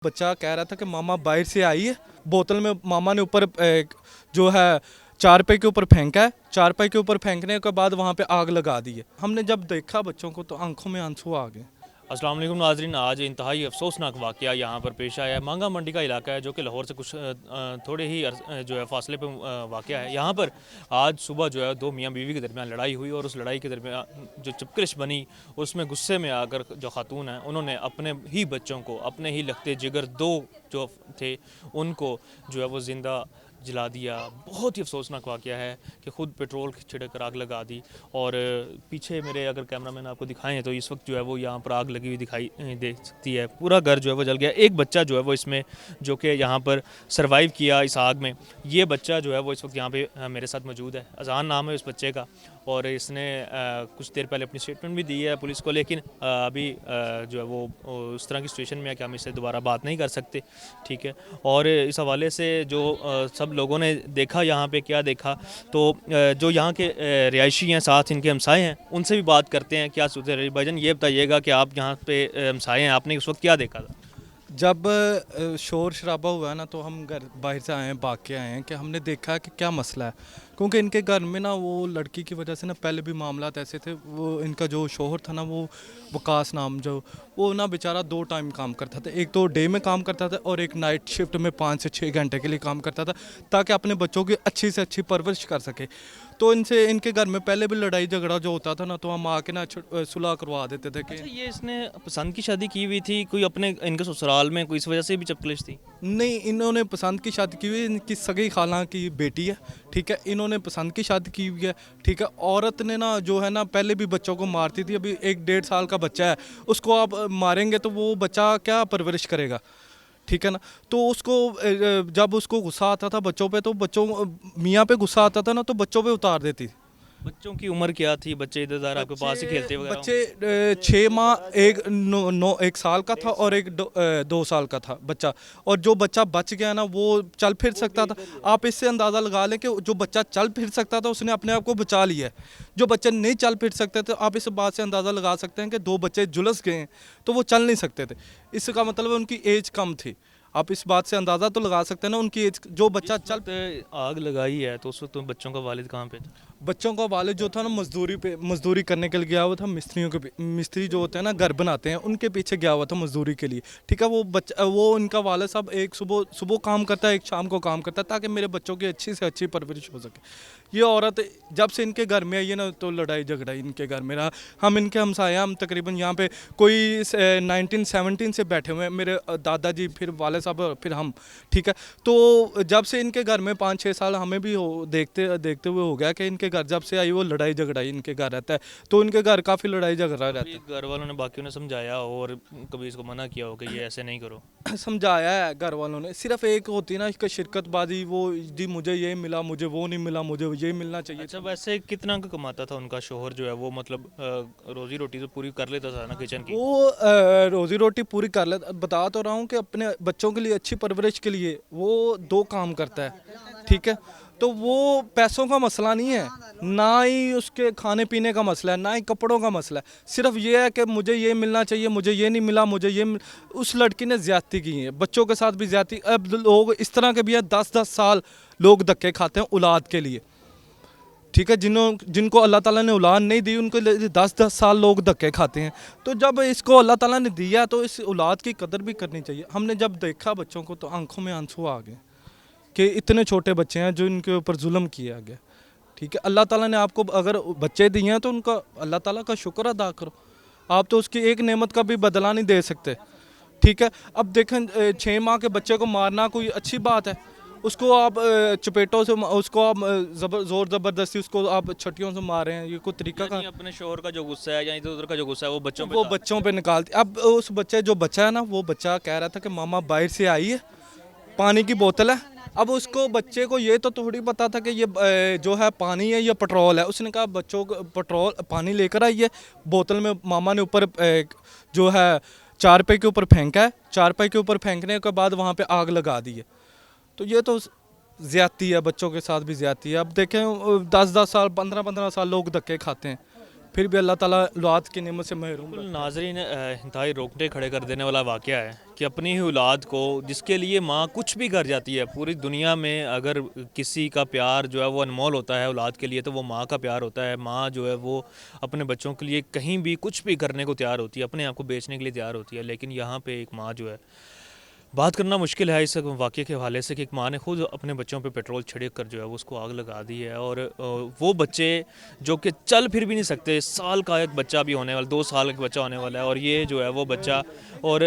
बच्चा कह रहा था कि मामा बाहर से आई है, बोतल में मामा ने ऊपर जो है चारपाई के ऊपर फेंका है। चारपाई के ऊपर फेंकने के बाद वहाँ पे आग लगा दी है। हमने जब देखा बच्चों को तो आंखों में आंसू आ गए। अस्सलाम वालेकुम नाजरीन, आज इंतहाई अफसोसनाक वाक़या यहाँ पर पेश आया है। मांगा मंडी का इलाका है जो कि लाहौर से कुछ थोड़े ही जो है फासले पे वाक़या है। यहाँ पर आज सुबह जो है दो मियाँ बीवी के दरमियान लड़ाई हुई और उस लड़ाई के दरमियान जो चिपकलिश बनी, उसमें गुस्से में आकर जो खातून हैं उन्होंने अपने ही बच्चों को, अपने ही लगते जिगर दो जो थे उनको जो है वो ज़िंदा जला दिया। बहुत ही अफसोसनाक वाक़या है कि ख़ुद पेट्रोल छिड़क कर आग लगा दी। और पीछे मेरे अगर कैमरामैन आपको दिखाएं तो इस वक्त जो है वो यहाँ पर आग लगी हुई दिखाई दे सकती है। पूरा घर जो है वो जल गया। एक बच्चा जो है वो इसमें जो कि यहाँ पर सरवाइव किया इस आग में, ये बच्चा जो है वो इस वक्त यहाँ पे मेरे साथ मौजूद है। अज़ान नाम है उस बच्चे का और इसने कुछ देर पहले अपनी स्टेटमेंट भी दी है पुलिस को, लेकिन अभी जो है वो उस तरह की सिचुएशन में है कि हम इससे दोबारा बात नहीं कर सकते, ठीक है। और इस हवाले से जो सब लोगों ने देखा यहाँ पे क्या देखा, तो जो यहाँ के रिहायशी हैं, साथ इनके हमसाए हैं, उनसे भी बात करते हैं क्या सूरत है। भाईजान ये बताइएगा कि आप यहाँ पे हमसाए हैं, आपने उस वक्त क्या देखा था? जब शोर शराबा हुआ ना तो हम घर बाहर से आए हैं, भाग के आए हैं कि हमने देखा कि क्या मसला है। क्योंकि इनके घर में ना वो लड़की की वजह से ना पहले भी मामला ऐसे थे। वो इनका जो शोहर था ना, वो वकास नाम, जो वो ना बेचारा 2 टाइम काम करता था। एक तो डे में काम करता था और एक नाइट शिफ्ट में 5 से 6 घंटे के लिए काम करता था, ताकि अपने बच्चों की अच्छी से अच्छी परवरिश कर सके। तो इनसे इनके घर में पहले भी लड़ाई झगड़ा जो होता था ना, तो हम आके ना सुलह करवा देते थे कि अच्छा, ये इसने पसंद की शादी की हुई थी कोई अपने इनके ससुराल में, कोई इस वजह से भी चपकलिश थी? नहीं, इन्होंने पसंद की शादी की हुई है। इनकी सगी खाला की बेटी है, ठीक है। इन्होंने पसंद की शादी की हुई है, ठीक है। औरत ने ना जो है ना पहले भी बच्चों को मारती थी। अभी 1-1.5 साल का बच्चा है, उसको आप मारेंगे तो वो बच्चा क्या परवरिश करेगा, ठीक है ना। तो उसको जब उसको गुस्सा आता था बच्चों पे, तो बच्चों मियाँ पे गुस्सा आता था ना तो बच्चों पे उतार देती। बच्चों की उम्र क्या थी? बच्चे इधर उधर आपके पास ही खेलते वगैरह बच्चे 6 माह, एक 1 साल का था और एक 2 साल का था बच्चा। और जो बच्चा बच गया ना वो चल फिर सकता था। आप इससे अंदाज़ा लगा लें कि जो बच्चा चल फिर सकता था उसने अपने आप को बचा लिया है। जो बच्चे नहीं चल फिर सकते थे, आप इस बात से अंदाज़ा लगा सकते हैं कि 2 बच्चे झुलस गए हैं, तो वो चल नहीं सकते थे। इसका मतलब उनकी एज कम थी। आप इस बात से अंदाज़ा तो लगा सकते हैं ना उनकी एज। जो बच्चा चल आग लगाई है तो उस वक्त तो बच्चों का वालिद कहाँ पे था? बच्चों का वालिद जो था ना मजदूरी करने के लिए गया हुआ था। मिस्त्री जो होते हैं ना, घर बनाते हैं, उनके पीछे गया हुआ था मजदूरी के लिए, ठीक है। वो उनका वालिद साहब एक सुबह सुबह काम करता है, एक शाम को काम करता है, ताकि मेरे बच्चों की अच्छी से अच्छी परवरिश हो सके। ये औरत जब से इनके घर में आई है ना तो लड़ाई झगड़ा इनके घर में रहा। हम इनके हमसाए, हम तकरीबन यहाँ पे कोई 1917 से बैठे हुए हैं, मेरे दादाजी, फिर वाले साहब, फिर हम, ठीक है। तो जब से इनके घर में 5-6 साल हमें भी देखते देखते हुए हो गया कि इनके घर जब से आई वो लड़ाई झगड़ा इनके घर रहता है। तो इनके घर काफ़ी लड़ाई झगड़ा रहता है। घर वालों ने, बाकियों ने समझाया और कभी इसको मना किया हो कि ये ऐसे नहीं करो? समझाया है घर वालों ने। सिर्फ एक होती है ना इसका शिरकतबाजी, वो जी मुझे ये मिला, मुझे वो नहीं मिला, मुझे ये मिलना चाहिए। अच्छा, वैसे कितना का कमाता था उनका शोहर जो है वो, मतलब रोजी रोटी तो पूरी कर लेता था ना किचन की? वो रोजी रोटी पूरी कर लेता। बता तो रहा हूँ कि अपने बच्चों के लिए अच्छी परवरिश के लिए वो 2 काम करता है, ठीक है। तो वो पैसों का मसला नहीं है, ना ही उसके खाने पीने का मसला है, ना ही कपड़ों का मसला है। सिर्फ ये है कि मुझे ये मिलना चाहिए, मुझे ये नहीं मिला, मुझे ये उस लड़की ने ज्यादती की है, बच्चों के साथ भी ज्यादती। अब लोग इस तरह के भी है, 10-10 साल लोग धक्के खाते हैं औलाद के लिए, ठीक है। जिनको अल्लाह ताला ने औलाद नहीं दी, उनको 10-10 साल लोग धक्के खाते हैं। तो जब इसको अल्लाह ताला ने दिया तो इस औलाद की कदर भी करनी चाहिए। हमने जब देखा बच्चों को तो आंखों में आंसू आ गए कि इतने छोटे बच्चे हैं जो इनके ऊपर जुल्म किया गया, ठीक है। अल्लाह ताला ने आपको अगर बच्चे दिए हैं तो उनका अल्लाह ताला का शुक्र अदा करो। आप तो उसकी एक नेमत का भी बदला नहीं दे सकते, ठीक है। अब देखें 6 माह के बच्चे को मारना कोई अच्छी बात है? उसको आप चपेटों से, उसको आप जोर ज़बरदस्ती उसको आप छटियों से मार रहे हैं, ये कोई तरीका का? अपने शोहर का जो गुस्सा है या इधर उधर का जो गुस्सा है वो बच्चों पे निकालती। अब उस बच्चे जो बच्चा है ना, वो बच्चा कह रहा था कि मामा बाहर से आई है, पानी की बोतल है। अब उसको बच्चे को ये तो थोड़ी पता था कि ये जो है पानी है या पेट्रोल है। उसने कहा बच्चों को पेट्रोल पानी लेकर आई है, बोतल में मामा ने ऊपर जो है चारपाई के ऊपर फेंका है। चारपाई के ऊपर फेंकने के बाद वहाँ पे आग लगा दी है। तो ये तो ज्यादती है, बच्चों के साथ भी ज्यादती है। अब देखें 10-10 साल, 15-15 साल लोग धक्के खाते हैं, फिर भी अल्लाह ताला औलाद की नेमत से महरूम बिल्कुल रखता है। नाजरीन, इंतहाई रोकटे खड़े कर देने वाला वाक़या है कि अपनी ही औलाद को, जिसके लिए माँ कुछ भी कर जाती है पूरी दुनिया में, अगर किसी का प्यार जो है वो अनमोल होता है औलाद के लिए तो वो माँ का प्यार होता है। माँ जो है वो अपने बच्चों के लिए कहीं भी कुछ भी करने को तैयार होती है, अपने आप को बेचने के लिए तैयार होती है। लेकिन यहाँ पे एक माँ जो है, बात करना मुश्किल है इस वाक़ये के हवाले से कि एक माँ ने खुद अपने बच्चों पे पेट्रोल छिड़क कर जो है वो उसको आग लगा दी है। और वो बच्चे जो कि चल फिर भी नहीं सकते, साल का एक बच्चा भी होने वाला, 2 साल का बच्चा होने वाला है, और ये जो है वो बच्चा, और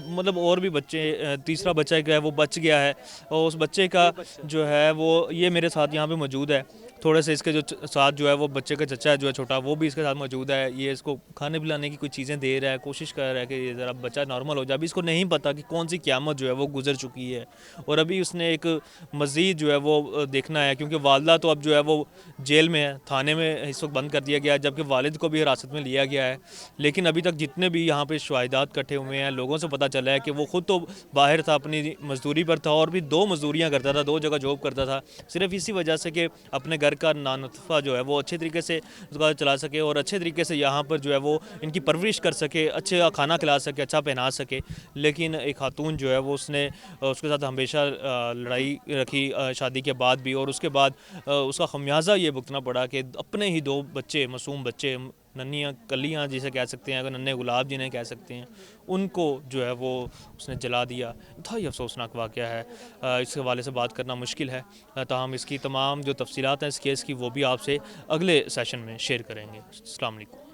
मतलब और भी बच्चे, तीसरा बच्चा जो है वो बच गया है। और उस बच्चे का जो है वो ये मेरे साथ यहाँ पे मौजूद है। थोड़े से इसके जो साथ जो है वो बच्चे का चचा जो है छोटा, वो भी इसके साथ मौजूद है। ये इसको खाने पिलाने की कुछ चीज़ें दे रहा है, कोशिश कर रहा है कि ये ज़रा बच्चा नॉर्मल हो जाए। अभी इसको नहीं पता कि कौन सी क़यामत जो है वो गुजर चुकी है, और अभी उसने एक मज़ीद जो है वो देखना है, क्योंकि वालदा तो अब जो है वो जेल में है, थाने में इस वक्त बंद कर दिया गया है, जबकि वालिद को भी हिरासत में लिया गया है। लेकिन अभी तक जितने भी यहाँ पे शवाहिदात इकट्ठे हुए हैं, लोगों से पता चला है कि वो ख़ुद तो बाहर था, अपनी मजदूरी पर था, और भी 2 मजदूरियाँ करता था, 2 जगह जॉब करता था, सिर्फ इसी वजह से कि अपने घर का नानफा जो है वो अच्छे तरीके से उसका चला सके, और अच्छे तरीके से यहाँ पर जो है वो इनकी परवरिश कर सके, अच्छा खाना खिला सके, अच्छा पहना सके। लेकिन एक खातून जो है वो उसने उसके साथ हमेशा लड़ाई रखी, शादी के बाद भी, और उसके बाद उसका खमियाजा ये भुगतना पड़ा कि अपने ही 2 बच्चे, मासूम बच्चे, नन्हियाँ कलियाँ जिसे कह सकते हैं, अगर नन्हे गुलाब जिन्हें कह सकते हैं, उनको जो है वो उसने जला दिया। था ये अफसोसनाक वाक़या है। इस हवाले से बात करना मुश्किल है, ताहम इसकी तमाम जो तफसीलात हैं इस केस की वो भी आपसे अगले सेशन में शेयर करेंगे। अस्सलाम वालेकुम।